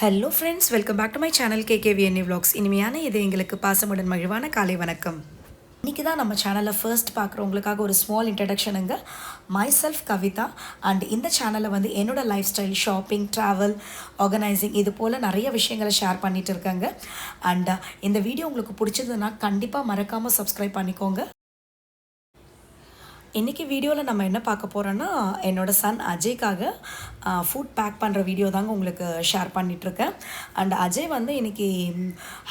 Hello friends, welcome back to my channel KKVNAVLOGS. இனிமையான இது எங்களுக்கு பாசமுடன் மகிழ்வான காலை வணக்கம். இன்றைக்கி தான் நம்ம சேனலில் ஃபர்ஸ்ட் பார்க்குறவங்களுக்காக ஒரு ஸ்மால் இன்ட்ரடக்ஷனுங்க. Myself Kavitha. அண்ட் இந்த சேனலில் வந்து என்னோடய lifestyle, shopping, travel, organising இது போல் நிறைய விஷயங்களை ஷேர் பண்ணிகிட்டு இருக்காங்க. அண்ட் இந்த வீடியோ உங்களுக்கு பிடிச்சதுன்னா கண்டிப்பாக மறக்காமல் சப்ஸ்கிரைப் பண்ணிக்கோங்க. இன்றைக்கி வீடியோவில் நம்ம என்ன பார்க்க போகிறோன்னா, என்னோடய சன் அஜய்க்காக ஃபுட் பேக் பண்ணுற வீடியோ தாங்க உங்களுக்கு ஷேர் பண்ணிகிட்ருக்கேன். அண்ட் அஜய் வந்து இன்றைக்கி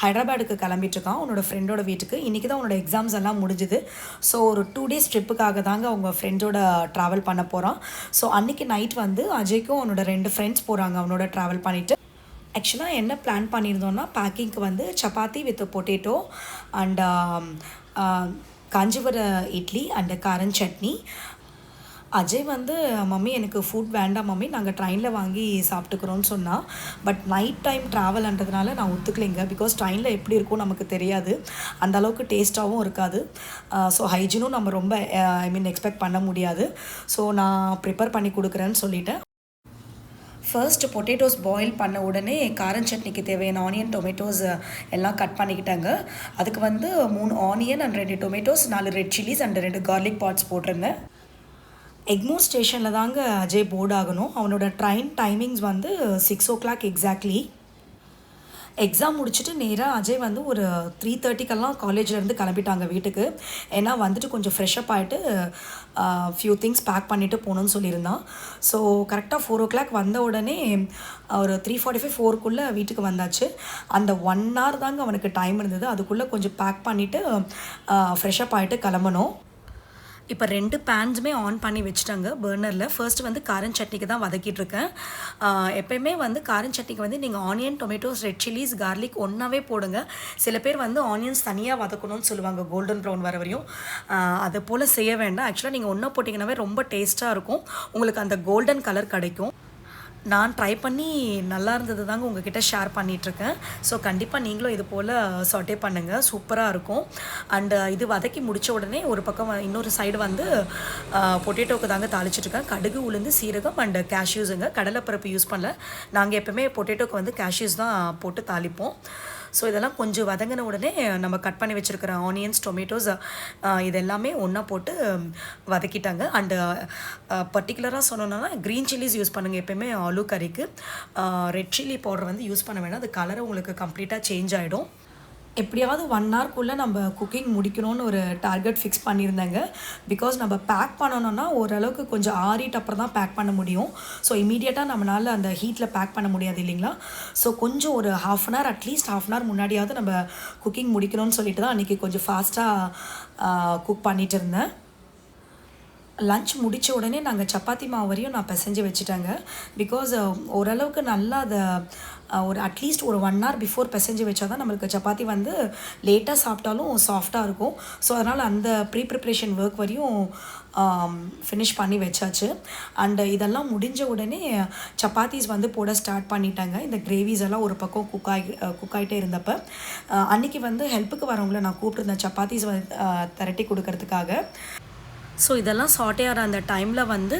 ஹைதராபாடுக்கு கிளம்பிட்டுருக்கான் அவனோட ஃப்ரெண்டோட வீட்டுக்கு. இன்றைக்கி தான் அவனோட எக்ஸாம்ஸ் எல்லாம் முடிஞ்சுது. ஸோ ஒரு 2 days ட்ரிப்புக்காக தாங்க அவங்க ஃப்ரெண்டோட ட்ராவல் பண்ண போகிறான். ஸோ அன்றைக்கி நைட் வந்து அஜய்க்கும் அவனோட 2 ஃப்ரெண்ட்ஸ் போகிறாங்க அவனோட ட்ராவல் பண்ணிவிட்டு. ஆக்சுவலாக என்ன பிளான் பண்ணியிருந்தோன்னா, பேக்கிங்க்கு வந்து chapati with potato and Kanchivaram idli and காரன் சட்னி. அஜய் வந்து மம்மி எனக்கு ஃபுட் வேண்டாம் மம்மி, நாங்கள் ட்ரெயினில் வாங்கி சாப்பிட்டுக்கிறோன்னு சொன்னால். பட் நைட் டைம் ட்ராவல்ன்றதுனால நான் ஒத்துக்கலைங்க. பிகாஸ் ட்ரெயினில் எப்படி இருக்கும் நமக்கு தெரியாது, அந்தளவுக்கு டேஸ்ட்டாகவும் இருக்காது. ஸோ ஹைஜீனும் நம்ம ரொம்ப எக்ஸ்பெக்ட் பண்ண முடியாது. ஸோ நான் ப்ரிப்பேர் பண்ணி கொடுக்குறேன்னு சொல்லிட்டேன். ஃபர்ஸ்ட் பொட்டேட்டோஸ் பாயில் பண்ண உடனே காரன் சட்னிக்கு தேவையான ஆனியன், டொமேட்டோஸ் எல்லாம் கட் பண்ணிக்கிட்டாங்க. அதுக்கு வந்து 3 onion and 2 tomatoes, 4 red chillies and 2 garlic pods போட்டிருந்தேன். எக்மோர் ஸ்டேஷனில் தாங்க அஜய் போர்ட் ஆகணும். அவனோட ட்ரெயின் டைமிங்ஸ் வந்து 6 o'clock எக்ஸாக்ட்லி. எக்ஸாம் முடிச்சுட்டு நேராக அஜய் வந்து ஒரு 3:30க்கெல்லாம் காலேஜ்லேருந்து கிளம்பிட்டாங்க வீட்டுக்கு. ஏன்னா வந்துட்டு கொஞ்சம் ஃப்ரெஷ்அப் ஆகிட்டு ஃபியூ திங்ஸ் பேக் பண்ணிவிட்டு போகணுன்னு சொல்லியிருந்தான். ஸோ கரெக்டாக 4 o'clock வந்த உடனே ஒரு 3:45 4க்குள்ளே வீட்டுக்கு வந்தாச்சு. அந்த 1 hour தாங்க அவனுக்கு டைம் இருந்தது. அதுக்குள்ளே கொஞ்சம் பேக் பண்ணிவிட்டு ஃப்ரெஷ்அப் ஆகிட்டு கிளம்பணும். இப்போ 2 பேன்ஸுமே ஆன் பண்ணி வச்சுட்டாங்க பர்னரில். ஃபர்ஸ்ட் வந்து காரன் சட்னிக்கு தான் வதக்கிட்டுருக்கேன். எப்போயுமே வந்து காரன் சட்னிக்கு வந்து நீங்கள் onion, tomatoes, red chillies, garlic ஒன்றாவே போடுங்க. சில பேர் வந்து ஆனியன்ஸ் தனியாக வதக்கணும்னு சொல்லுவாங்க கோல்டன் ப்ரௌன் வர வரையும். அதை போல் செய்ய வேண்டாம். ஆக்சுவலாக நீங்கள் ஒன்றா போட்டிங்கன்னாவே ரொம்ப டேஸ்ட்டாக இருக்கும், உங்களுக்கு அந்த கோல்டன் கலர் கிடைக்கும். நான் ட்ரை பண்ணி நல்லா இருந்தது தாங்க உங்ககிட்ட ஷேர் பண்ணிகிட்ருக்கேன். ஸோ கண்டிப்பாக நீங்களும் இது போல் சாட்டே பண்ணுங்கள், சூப்பராக இருக்கும். அண்டு இது வதக்கி முடித்த உடனே ஒரு பக்கம் இன்னொரு சைடு வந்து பொட்டேட்டோவுக்கு தாங்க தாளிச்சிட்ருக்கேன். கடுகு, உளுந்து, சீரகம் அண்டு கேஷ்யூஸுங்க. கடலைப்பருப்பு யூஸ் பண்ணல. நாங்கள் எப்போவுமே பொட்டேட்டோவுக்கு வந்து கேஷ்யூஸ் தான் போட்டு தாளிப்போம். ஸோ இதெல்லாம் கொஞ்சம் வதங்கின உடனே நம்ம கட் பண்ணி வச்சுருக்கிற ஆனியன்ஸ், டொமேட்டோஸ் இது எல்லாமே ஒன்றா போட்டு வதக்கிட்டாங்க. அண்டு பர்டிகுலராக சொன்னோன்னா க்ரீன் சில்லிஸ் யூஸ் பண்ணுங்கள் எப்போயுமே ஆலு கறிக்கு. ரெட் சில்லி பவுடர் வந்து யூஸ் பண்ண வேண்டாம், அது கலர் உங்களுக்கு கம்ப்ளீட்டாக சேஞ்ச் ஆகிடும். எப்படியாவது 1 hourக்குள்ளே நம்ம குக்கிங் முடிக்கணும்னு ஒரு டார்கெட் ஃபிக்ஸ் பண்ணியிருந்தேங்க. பிகாஸ் நம்ம பேக் பண்ணணுன்னா ஓரளவுக்கு கொஞ்சம் ஆறிட்டு அப்புறம் தான் பேக் பண்ண முடியும். ஸோ இமீடியட்டாக நம்மளால் அந்த ஹீட்டில் பேக் பண்ண முடியாது இல்லைங்களா. ஸோ கொஞ்சம் ஒரு அட்லீஸ்ட் half an hour முன்னாடியாவது நம்ம குக்கிங் முடிக்கணும்னு சொல்லிட்டு தான் அன்றைக்கி கொஞ்சம் ஃபாஸ்ட்டாக குக் பண்ணிகிட்டு இருந்தேன். லன்ச் முடித்த உடனே நாங்கள் சப்பாத்தி மாவு வரையும் நான் பிசைஞ்சு வச்சுட்டேங்க. பிகாஸ் ஓரளவுக்கு நல்லா அதை ஒரு அட்லீஸ்ட் ஒரு 1 hour பிஃபோர் பிசைஞ்சு வச்சா தான் நம்மளுக்கு சப்பாத்தி வந்து லேட்டாக சாப்பிட்டாலும் சாஃப்டாக இருக்கும். ஸோ அதனால் அந்த ப்ரிப்ரேஷன் ஒர்க் வரையும் ஃபினிஷ் பண்ணி வச்சாச்சு. அண்டு இதெல்லாம் முடிஞ்ச உடனே சப்பாத்திஸ் வந்து போட ஸ்டார்ட் பண்ணிட்டாங்க. இந்த கிரேவிஸ் எல்லாம் ஒரு பக்கம் குக் ஆகிட்டே இருந்தப்போ அன்றைக்கி வந்து ஹெல்ப்புக்கு வரவங்கள நான் கூப்பிட்டுருந்தேன் சப்பாத்திஸ் திரட்டி கொடுக்கறதுக்காக. ஸோ இதெல்லாம் சாட்டே ஆகிற அந்த டைமில் வந்து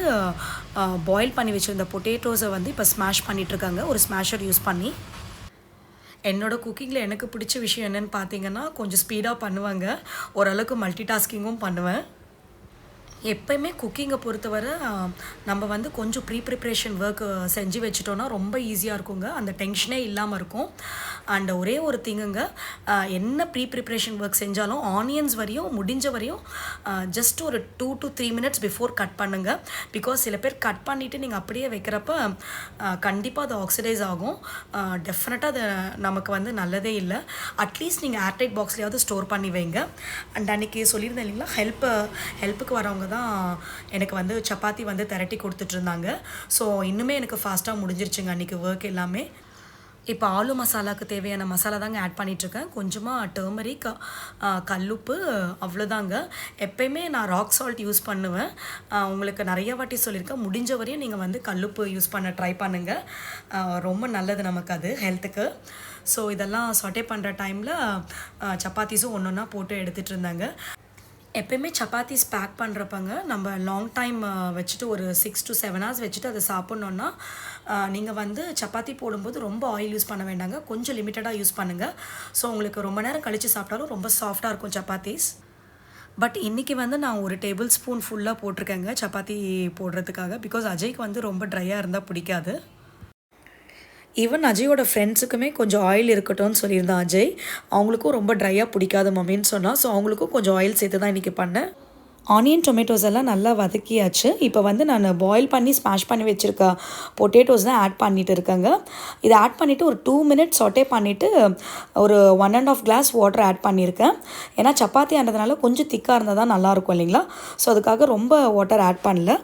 பாயில் பண்ணி வச்சுருந்த பொட்டேட்டோஸை வந்து இப்போ ஸ்மாஷ் பண்ணிகிட்ருக்காங்க ஒரு ஸ்மாஷர் யூஸ் பண்ணி. என்னோடய குக்கிங்கில் எனக்கு பிடிச்ச விஷயம் என்னென்னு பார்த்தீங்கன்னா, கொஞ்சம் ஸ்பீடாக பண்ணுவாங்க, ஓரளவுக்கு மல்டி டாஸ்கிங்கும் பண்ணுவேன். எப்போயுமே குக்கிங்கை பொறுத்தவரை நம்ம வந்து கொஞ்சம் ப்ரிப்ரேஷன் ஒர்க் செஞ்சு வச்சுட்டோன்னா ரொம்ப ஈஸியாக இருக்குங்க, அந்த டென்ஷனே இல்லாமல் இருக்கும். அண்ட் ஒரே ஒரு திங்குங்க, என்ன ப்ரிப்ரேஷன் ஒர்க் செஞ்சாலும் ஆனியன்ஸ் வரையும் முடிஞ்ச வரையும் ஜஸ்ட் ஒரு 2 to 3 minutes பிஃபோர் கட் பண்ணுங்கள். பிகாஸ் சில பேர் கட் பண்ணிவிட்டு நீங்கள் அப்படியே வைக்கிறப்ப கண்டிப்பாக அது ஆக்சிடைஸ் ஆகும். டெஃபினட்டாக அது நமக்கு வந்து நல்லதே இல்லை. அட்லீஸ்ட் நீங்கள் ஏர்டைட் பாக்ஸ்லேயாவது ஸ்டோர் பண்ணி வைங்க. அண்ட் அன்றைக்கி சொல்லியிருந்தேன் இல்லைங்களா, ஹெல்ப்புக்கு வரவங்க தான் எனக்கு வந்து சப்பாத்தி வந்து திரட்டி கொடுத்துட்ருந்தாங்க. ஸோ இன்னுமே எனக்கு ஃபாஸ்ட்டாக முடிஞ்சிருச்சுங்க அன்றைக்கி ஒர்க் எல்லாமே. இப்போ ஆலு மசாலாவுக்கு தேவையான மசாலா தாங்க ஆட் பண்ணிகிட்ருக்கேன். கொஞ்சமாக டர்மரிக், கல்லுப்பு, அவ்வளோதாங்க. எப்போயுமே நான் ராக் சால்ட் யூஸ் பண்ணுவேன். உங்களுக்கு நிறைய வாட்டி சொல்லியிருக்கேன், முடிஞ்ச வரையும் நீங்கள் வந்து கல்லுப்பு யூஸ் பண்ண ட்ரை பண்ணுங்கள், ரொம்ப நல்லது நமக்கு அது ஹெல்த்துக்கு. ஸோ இதெல்லாம் சாட்டே பண்ணுற டைமில் சப்பாத்திஸும் ஒன்று ஒன்றா போட்டு எடுத்துகிட்டு இருந்தாங்க. எப்பயுமே சப்பாத்திஸ் பேக் பண்ணுறப்பங்க நம்ம லாங் டைம் வச்சுட்டு ஒரு 6 to 7 hours வச்சுட்டு அதை சாப்பிட்ணுன்னா நீங்கள் வந்து சப்பாத்தி போடும்போது ரொம்ப ஆயில் யூஸ் பண்ண வேண்டாங்க, கொஞ்சம் லிமிட்டடாக யூஸ் பண்ணுங்கள். ஸோ உங்களுக்கு ரொம்ப நேரம் கழித்து சாப்பிட்டாலும் ரொம்ப சாஃப்டாக இருக்கும் சப்பாத்தீஸ். பட் இன்றைக்கி வந்து நான் ஒரு டேபிள் ஸ்பூன் ஃபுல்லாக போட்டிருக்கேங்க சப்பாத்தி போடுறதுக்காக. பிகாஸ் அஜய்க்கு வந்து ரொம்ப ட்ரையாக இருந்தால் பிடிக்காது. ஈவன் அஜயோட ஃப்ரெண்ட்ஸுக்குமே கொஞ்சம் ஆயில் இருக்கட்டும்னு சொல்லியிருந்தான் அஜய். அவங்களுக்கும் ரொம்ப ட்ரையாக பிடிக்காது மம்மின்னு சொன்னால். ஸோ அவங்களுக்கும் கொஞ்சம் ஆயில் சேர்த்து தான் இன்றைக்கி பண்ணேன். ஆனியன் டொமேட்டோஸ் எல்லாம் நல்லா வதக்கியாச்சு. இப்போ வந்து நான் பாயில் பண்ணி ஸ்மாஷ் பண்ணி வச்சுருக்க பொட்டேட்டோஸ் தான் ஆட் பண்ணிட்டு இருக்கேங்க. இதை ஆட் பண்ணிவிட்டு ஒரு 2 மினிட்ஸ் சொட்டே பண்ணிவிட்டு ஒரு 1.5 கிளாஸ் வாட்டர் ஆட் பண்ணியிருக்கேன். ஏன்னா சப்பாத்தின்றதுனால கொஞ்சம் திக்காக இருந்தால் தான் நல்லாயிருக்கும் இல்லைங்களா. ஸோ அதுக்காக ரொம்ப வாட்டர் ஆட் பண்ணல.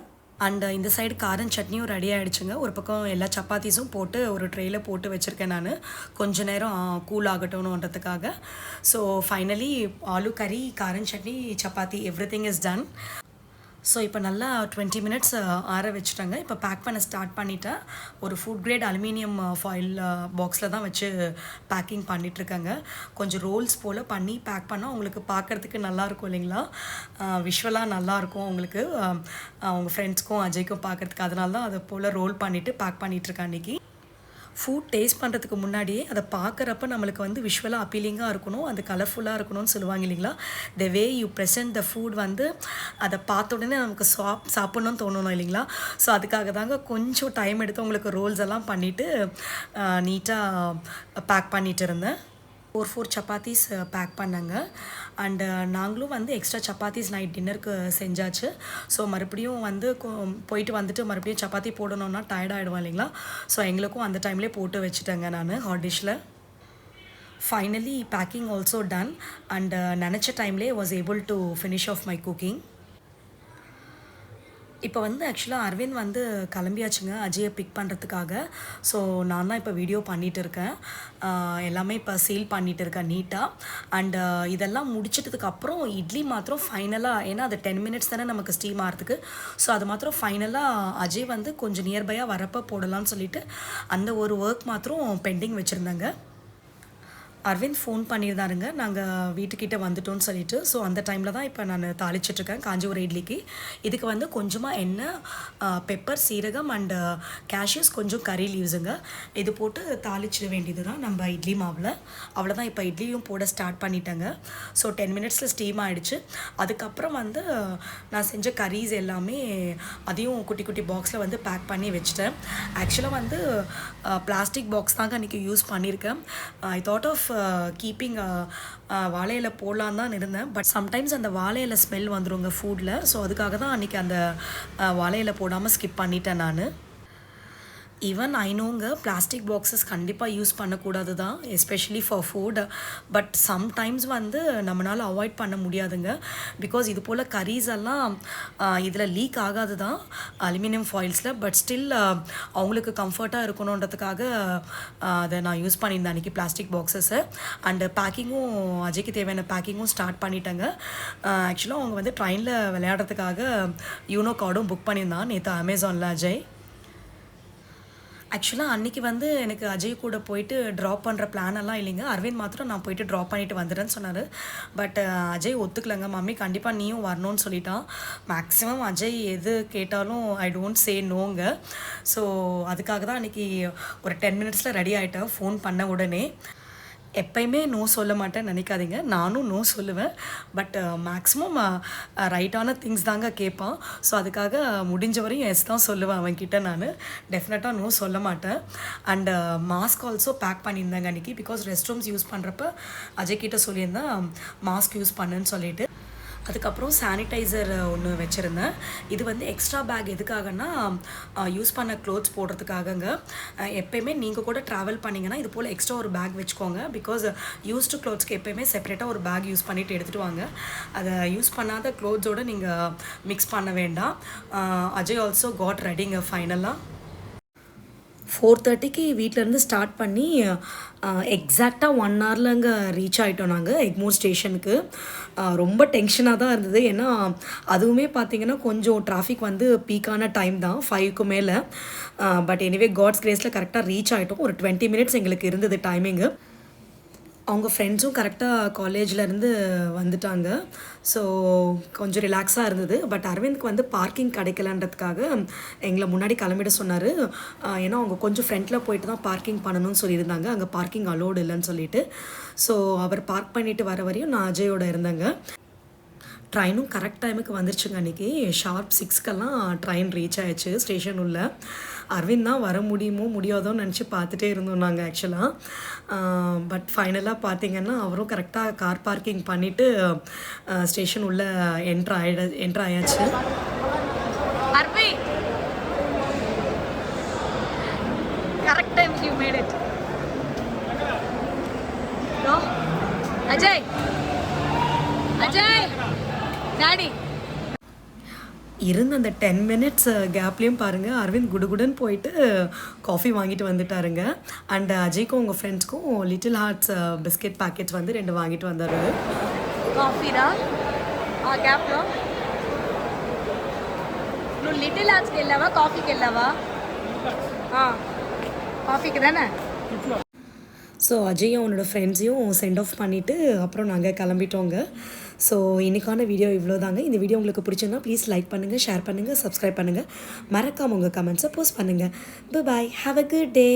அண்ட் இந்த சைடு காரம் சட்னியும் ரெடி ஆகிடுச்சுங்க. ஒரு பக்கம் எல்லா சப்பாத்தீஸும் போட்டு ஒரு ட்ரேயில் போட்டு வச்சுருக்கேன் நான், கொஞ்ச நேரம் கூல் ஆகட்டும்ன்றதுக்காக. ஸோ ஃபைனலி ஆலு கறி, காரம் chutney, chapati everything is done. So இப்போ நல்லா 20 மினிட்ஸ் ஆற வச்சுட்டாங்க. இப்போ பேக் பண்ண ஸ்டார்ட் பண்ணிட்டேன். ஒரு ஃபுட் கிரேட் அலுமினியம் ஃபாயில் பாக்ஸில் தான் வச்சு பேக்கிங் பண்ணிகிட்ருக்காங்க. கொஞ்சம் ரோல்ஸ் போல் பண்ணி பேக் பண்ணால் உங்களுக்கு பார்க்குறதுக்கு நல்லாயிருக்கும் இல்லைங்களா, விஷுவலாக நல்லாயிருக்கும் உங்களுக்கு, அவங்க ஃப்ரெண்ட்ஸ்க்கும் அஜய்க்கும் பார்க்குறதுக்கு. அதனால தான் அதை போல் ரோல் பண்ணிவிட்டு பேக் பண்ணிகிட்ருக்கேன் அன்றைக்கி. ஃபுட் டேஸ்ட் பண்ணுறதுக்கு முன்னாடியே அதை பார்க்குறப்ப நம்மளுக்கு வந்து விஷுவலாக அப்பீலிங்காக இருக்கணும், அது கலர்ஃபுல்லாக இருக்கணும்னு சொல்லுவாங்க இல்லைங்களா. The way you present the food வந்து அதை பார்த்த உடனே நமக்கு சாப்பிட்ணுன்னு தோணணும் இல்லைங்களா. ஸோ அதுக்காக தாங்க கொஞ்சம் டைம் எடுத்து உங்களுக்கு ரோல்ஸ் எல்லாம் பண்ணிவிட்டு நீட்டாக பேக் பண்ணிகிட்டு இருந்தேன். 4 சப்பாத்தீஸ் பேக் பண்ணேங்க. அண்டு நாங்களும் வந்து எக்ஸ்ட்ரா சப்பாத்தீஸ் நைட் டின்னருக்கு செஞ்சாச்சு. ஸோ மறுபடியும் வந்து போயிட்டு வந்துட்டு மறுபடியும் சப்பாத்தி போடணுன்னா டயர்டாகிடுவோம் இல்லைங்களா. ஸோ எங்களுக்கும் அந்த டைம்லேயே போட்டு வச்சுட்டேங்க நான் ஹாட் டிஷ்ஷில். Finally packing also done. And நினச்ச டைம்லேயே was able to finish off my cooking. இப்போ வந்து ஆக்சுவலாக அரவிந்த் வந்து கிளம்பியாச்சுங்க அஜயை பிக் பண்ணுறதுக்காக. ஸோ நான் தான் இப்போ வீடியோ பண்ணிகிட்டு இருக்கேன். எல்லாமே இப்போ சேல் பண்ணிகிட்டு இருக்கேன் நீட்டாக. அண்டு இதெல்லாம் முடிச்சிட்டதுக்கப்புறம் இட்லி மாத்திரம் ஃபைனலாக, ஏன்னா அது 10 மினிட்ஸ் தானே நமக்கு ஸ்டீம் ஆகிறதுக்கு. ஸோ அது மாத்திரம் ஃபைனலாக அஜய் வந்து கொஞ்சம் நியர்பையாக வரப்போ போடலான்னு சொல்லிவிட்டு அந்த ஒரு ஒர்க் மாத்திரம் பெண்டிங் வச்சுருந்தேங்க. அரவிந்த் ஃபோன் பண்ணியிருந்தாருங்க, நாங்கள் வீட்டுக்கிட்ட வந்துட்டோன்னு சொல்லிட்டு. ஸோ அந்த டைமில் தான் இப்போ நான் தாளிச்சிட்ருக்கேன் காஞ்சிபுரம் இட்லிக்கு. இதுக்கு வந்து கொஞ்சமாக எண்ணெய், பெப்பர், சீரகம் அண்டு கேஷ்யூஸ், கொஞ்சம் கறி லீவ்ஸுங்க, இது போட்டு தாளிச்சிட வேண்டியது தான் நம்ம இட்லி மாவில். அவ்வளோதான். இப்போ இட்லியும் போட ஸ்டார்ட் பண்ணிட்டேங்க. ஸோ 10 மினிட்ஸில் ஸ்டீம் ஆகிடுச்சு. அதுக்கப்புறம் வந்து நான் செஞ்ச கரீஸ் எல்லாமே அதையும் குட்டி குட்டி பாக்ஸில் வந்து பேக் பண்ணி வச்சுட்டேன். ஆக்சுவலாக வந்து பிளாஸ்டிக் பாக்ஸ் தாங்க அன்றைக்கி யூஸ் பண்ணியிருக்கேன். ஐ தாட் ஆஃப் கீப்பிங் வாழை இலை போடலான்னு தான் இருந்தேன். பட் சம்டைம்ஸ் அந்த வாழை இலை ஸ்மெல் வந்துடுங்க ஃபுட்டில். ஸோ அதுக்காக தான் அன்றைக்கி அந்த வாழை இலை போடாமல் ஸ்கிப் பண்ணிட்டேன் நான். ஈவன் ஐநோங்க பிளாஸ்டிக் பாக்ஸஸ் கண்டிப்பாக யூஸ் பண்ணக்கூடாது தான், especially for food. But sometimes வந்து நம்மளால் அவாய்ட் பண்ண முடியாதுங்க. பிகாஸ் இது போல் கரீஸ் எல்லாம் இதில் லீக் ஆகாது தான் அலுமினியம் ஃபாயில்ஸில். பட் ஸ்டில் அவங்களுக்கு கம்ஃபர்ட்டாக இருக்கணுன்றதுக்காக அதை நான் யூஸ் பண்ணியிருந்தேன் அன்றைக்கி பிளாஸ்டிக் பாக்ஸஸை. அண்டு பேக்கிங்கும் அஜய்க்கு தேவையான பேக்கிங்கும் ஸ்டார்ட் பண்ணிட்டேங்க. ஆக்சுவலாக அவங்க வந்து ட்ரெயினில் விளையாடுறதுக்காக யூனோ கார்டும் புக் பண்ணியிருந்தான் நேற்று அமேசானில் அஜய். ஆக்சுவலாக அன்றைக்கி வந்து எனக்கு அஜய் கூட போயிட்டு ட்ராப் பண்ணுற பிளானெல்லாம் இல்லைங்க. அரவிந்த் மாத்திரம் நான் போயிட்டு ட்ராப் பண்ணிவிட்டு வந்துடுறேன்னு சொன்னார். பட் அஜய் ஒத்துக்கலைங்க. மம்மி கண்டிப்பாக நீயும் வரணும்னு சொல்லிட்டான். மேக்ஸிமம் அஜய் எது கேட்டாலும் ஐ டோன்ட் சே நோங்க. ஸோ அதுக்காக தான் அன்றைக்கி ஒரு 10 மினிட்ஸில் ரெடி ஆகிட்டேன் ஃபோன் பண்ண உடனே. எப்பயுமே நோ சொல்ல மாட்டேன்னு நினைக்காதீங்க, நானும் நோ சொல்லுவேன். பட் மேக்ஸிமம் ரைட்டான திங்ஸ் தாங்க கேட்பான். ஸோ அதுக்காக முடிஞ்ச வரையும் எஸ் தான் சொல்லுவேன் அவன்கிட்ட நான். டெஃபினட்டாக நோ சொல்ல மாட்டேன். அண்டு மாஸ்க் ஆல்சோ பேக் பண்ணியிருந்தேங்க அன்றைக்கி. பிகாஸ் ரெஸ்ட் ரூம்ஸ் யூஸ் பண்ணுறப்ப அஜய் கிட்ட சொல்லியிருந்தேன் மாஸ்க் யூஸ் பண்ணுன்னு சொல்லிட்டு. அதுக்கப்புறம் சானிடைசர் ஒன்று வச்சுருந்தேன். இது வந்து எக்ஸ்ட்ரா பேக் எதுக்காகன்னா யூஸ் பண்ண க்ளோத்ஸ் போடுறதுக்காகங்க. எப்போயுமே நீங்கள் கூட ட்ராவல் பண்ணிங்கன்னா இது போல் எக்ஸ்ட்ரா ஒரு பேக் வச்சுக்கோங்க. பிகாஸ் யூஸ்டு க்ளோத்ஸ்க்கு எப்போயுமே செப்பரேட்டாக ஒரு பேக் யூஸ் பண்ணிவிட்டு எடுத்துகிட்டு வாங்க. அதை யூஸ் பண்ணாத க்ளோத்ஸோடு நீங்கள் மிக்ஸ் பண்ண வேண்டாம். அஜய் ஆல்சோ காட் ரெடிங்க ஃபைனலாக. 4:30க்கு வீட்டிலேருந்து ஸ்டார்ட் பண்ணி எக்ஸாக்டாக 1 ஹவரில் அங்கே ரீச் ஆகிட்டோம் நாங்கள் எக்மோர் ஸ்டேஷனுக்கு. ரொம்ப டென்ஷனாக தான் இருந்தது. ஏன்னா அதுவுமே பார்த்திங்கன்னா கொஞ்சம் டிராஃபிக் வந்து பீக்கான டைம் தான் 5க்கு மேலே. பட் எனிவே காட்ஸ் கிரேஸில் கரெக்டாக ரீச் ஆகிட்டோம். ஒரு 20 மினிட்ஸ் எங்களுக்கு இருந்தது டைமிங்கு. அவங்க ஃப்ரெண்ட்ஸும் கரெக்டாக காலேஜ்லேருந்து வந்துட்டாங்க. ஸோ கொஞ்சம் ரிலாக்ஸாக இருந்தது. பட் அரவிந்த்க்கு வந்து பார்க்கிங் கிடைக்கலன்றதுக்காக எங்களை முன்னாடி கிளம்பிட சொன்னார். ஏன்னா அவங்க கொஞ்சம் ஃப்ரண்ட்டில் போயிட்டு தான் பார்க்கிங் பண்ணணும்னு சொல்லியிருந்தாங்க. அங்கே பார்க்கிங் அலோடு இல்லைன்னு சொல்லிட்டு. ஸோ அவர் பார்க் பண்ணிவிட்டு வர வரையும் நான் அஜயோட இருந்தேங்க. ட்ரெயினும் கரெக்ட் டைமுக்கு வந்துருச்சுங்க. அன்றைக்கி ஷார்ப் 6க்கெல்லாம் ட்ரெயின் ரீச் ஆகிடுச்சு ஸ்டேஷன் உள்ள. அரவிந்த் தான் வர முடியுமோ முடியாதோன்னு நினச்சி பார்த்துட்டே இருந்தோம் நாங்கள் ஆக்சுவலாக. பட் ஃபைனலாக பார்த்திங்கன்னா அவரும் கரெக்டாக கார் பார்க்கிங் பண்ணிவிட்டு ஸ்டேஷன் உள்ளே என்ட்ரு ஆயாச்சு. Correct time you made it. Ajay Ajay daddy இருந்த அந்த 10 மினிட்ஸ் கேப்லேயும் பாருங்கள் அரவிந்த் குடுகுடுன்னு போயிட்டு காஃபி வாங்கிட்டு வந்துட்டாருங்க. அண்ட் அஜய்க்கும் உங்கள் ஃப்ரெண்ட்ஸ்க்கும் லிட்டில் ஹார்ட்ஸ் பிஸ்கெட் பேக்கெட்ஸ் வந்து 2 வாங்கிட்டு வந்தார். కాఫీరా ఆ గ్యాప్లో నువ్వు లిటిల్ హార్ట్స్కి వెళ్ళావా కాఫీకి వెళ్ళావా? కాఫీకి தானே. ஸோ அஜயும் அவனோட ஃப்ரெண்ட்ஸையும் சென்ட் ஆஃப் பண்ணிவிட்டு அப்புறம் நாங்கள் கிளம்பிட்டோங்க. ஸோ இன்றைக்கான வீடியோ இவ்வளோ தாங்க. இந்த வீடியோ உங்களுக்கு பிடிச்சிருந்தா ப்ளீஸ் லைக் பண்ணுங்கள், ஷேர் பண்ணுங்கள், சப்ஸ்கிரைப் பண்ணுங்கள். மறக்காமல் உங்கள் கமெண்ட்ஸை போஸ்ட் பண்ணுங்கள். Bye bye, have a good day.